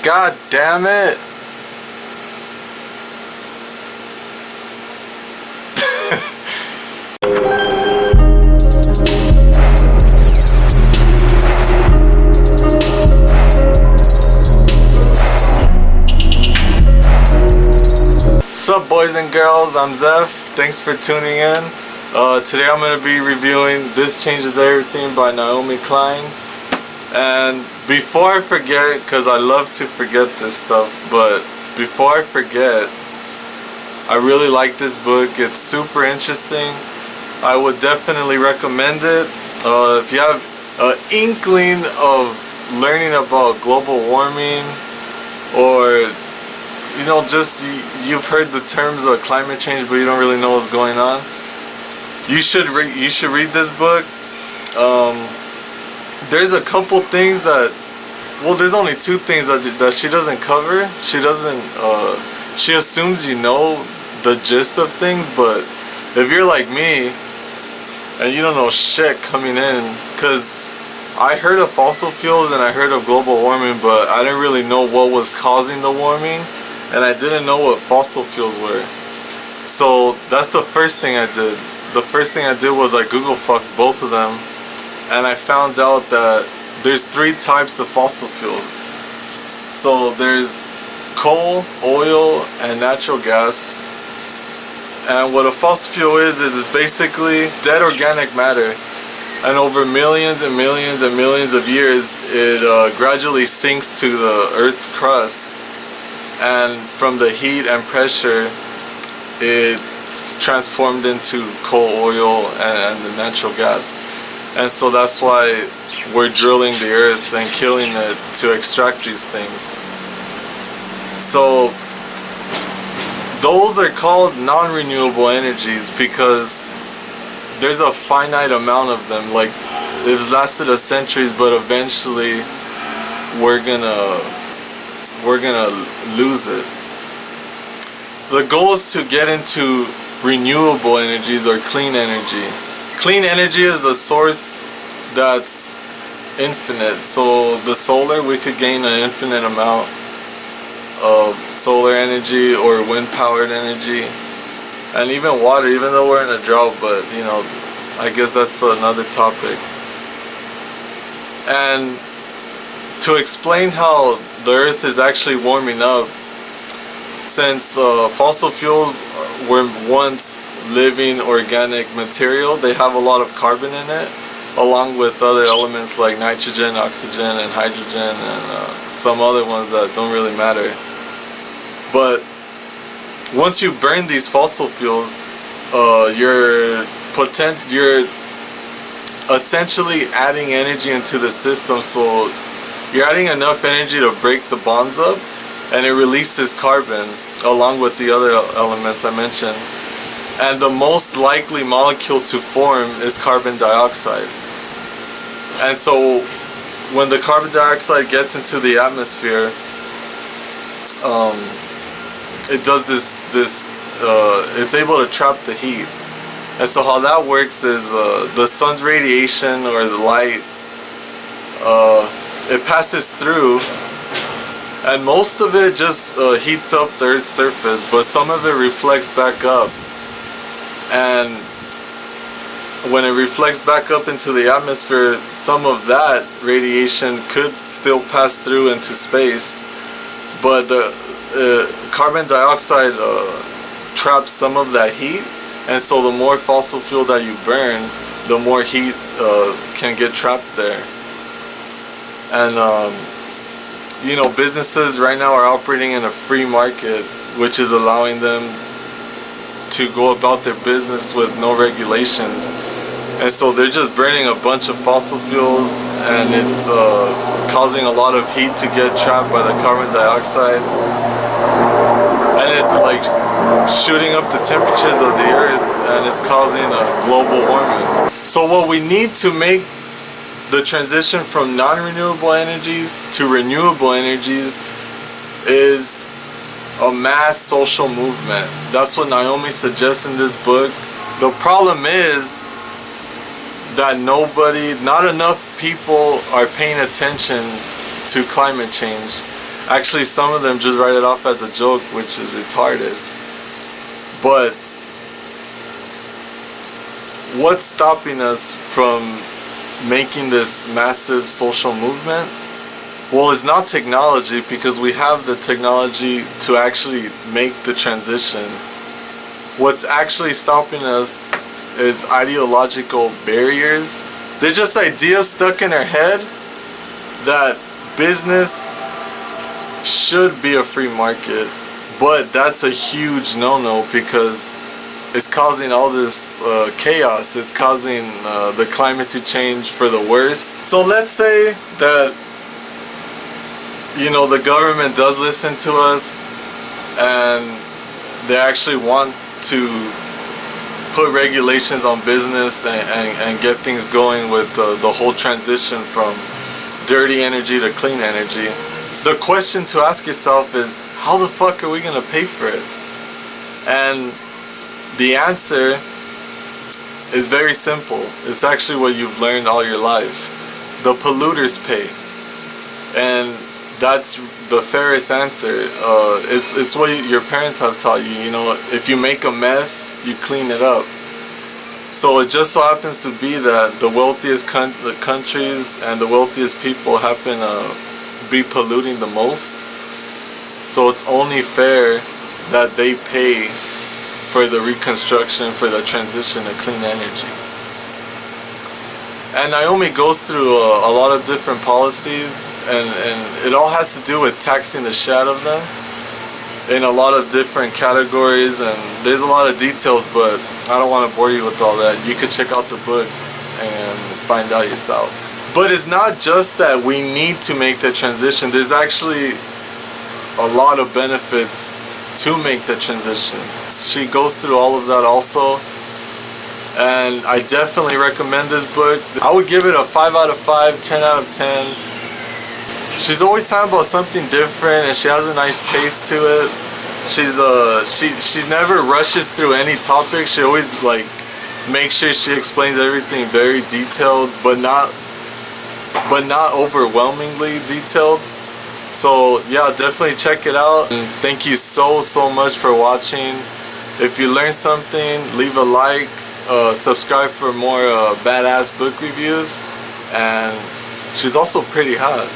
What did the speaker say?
God damn it. What's up, boys and girls? I'm Zeph. Thanks for tuning in. Today I'm going to be reviewing This Changes Everything by Naomi Klein. And before I forget, because I love to forget this stuff, but before I forget, I really like this book. It's super interesting. I would definitely recommend it. If you have an inkling of learning about global warming, or you know, just you've heard the terms of climate change but you don't really know what's going on, you should read this book. There's a couple things that, well, there's only two things that she doesn't cover. She assumes you know the gist of things, but if you're like me and you don't know shit coming in, because I heard of fossil fuels and I heard of global warming, but I didn't really know what was causing the warming, and I didn't know what fossil fuels were. So that's the first thing I did. The first thing I did was I Google fucked both of them, and I found out that there's three types of fossil fuels. So there's coal, oil, and natural gas. And what a fossil fuel is basically dead organic matter. And over millions and millions and millions of years, it gradually sinks to the Earth's crust. And from the heat and pressure, it's transformed into coal, oil, and the natural gas. And so that's why we're drilling the earth and killing it to extract these things. So those are called non-renewable energies because there's a finite amount of them. Like, it's lasted a centuries, but eventually we're gonna lose it. The goal is to get into renewable energies or clean energy. Clean energy is a source that's infinite. So the solar, we could gain an infinite amount of solar energy or wind powered energy, and even water, even though we're in a drought, but you know, I guess that's another topic. And to explain how the earth is actually warming up, since fossil fuels were once living organic material, they have a lot of carbon in it, along with other elements like nitrogen, oxygen, and hydrogen, and some other ones that don't really matter. But once you burn these fossil fuels, you're essentially adding energy into the system. So you're adding enough energy to break the bonds up, and it releases carbon along with the other elements I mentioned. And the most likely molecule to form is carbon dioxide. And so when the carbon dioxide gets into the atmosphere, it does it's able to trap the heat. And so how that works is the sun's radiation or the light, it passes through, and most of it just heats up the Earth's surface, but some of it reflects back up. And when it reflects back up into the atmosphere, some of that radiation could still pass through into space, but the carbon dioxide traps some of that heat, and so the more fossil fuel that you burn, the more heat can get trapped there. And you know, businesses right now are operating in a free market, which is allowing them to go about their business with no regulations. And so they're just burning a bunch of fossil fuels, and it's causing a lot of heat to get trapped by the carbon dioxide, and it's like shooting up the temperatures of the earth, and it's causing a global warming. So what we need to make the transition from non-renewable energies to renewable energies is a mass social movement. That's what Naomi suggests in this book. The problem is that not enough people are paying attention to climate change. Actually, some of them just write it off as a joke, which is retarded. But what's stopping us from making this massive social movement? Well, it's not technology, because we have the technology to actually make the transition. What's actually stopping us is ideological barriers. They're just ideas stuck in our head that business should be a free market, but that's a huge no-no, because it's causing all this chaos. It's causing the climate to change for the worst. So let's say that, you know, the government does listen to us and they actually want to put regulations on business and get things going with the whole transition from dirty energy to clean energy. The question to ask yourself is, how the fuck are we gonna pay for it? And the answer is very simple. It's actually what you've learned all your life. The polluters pay. And that's the fairest answer. It's what your parents have taught you. You know, if you make a mess, you clean it up. So it just so happens to be that the wealthiest countries and the wealthiest people happen to be polluting the most. So it's only fair that they pay for the reconstruction, for the transition to clean energy. And Naomi goes through a lot of different policies, and it all has to do with taxing the shit out of them in a lot of different categories, and there's a lot of details, but I don't want to bore you with all that. You could check out the book and find out yourself. But it's not just that we need to make the transition. There's actually a lot of benefits to make the transition. She goes through all of that also, and I definitely recommend this book. I would give it a 5 out of 5, 10 out of 10. She's always talking about something different, and she has a nice pace to it. She never rushes through any topic. She always like makes sure she explains everything very detailed, but not overwhelmingly detailed. So yeah, definitely check it out, and thank you so much for watching. If you learned something, leave a like, subscribe for more badass book reviews, and she's also pretty hot.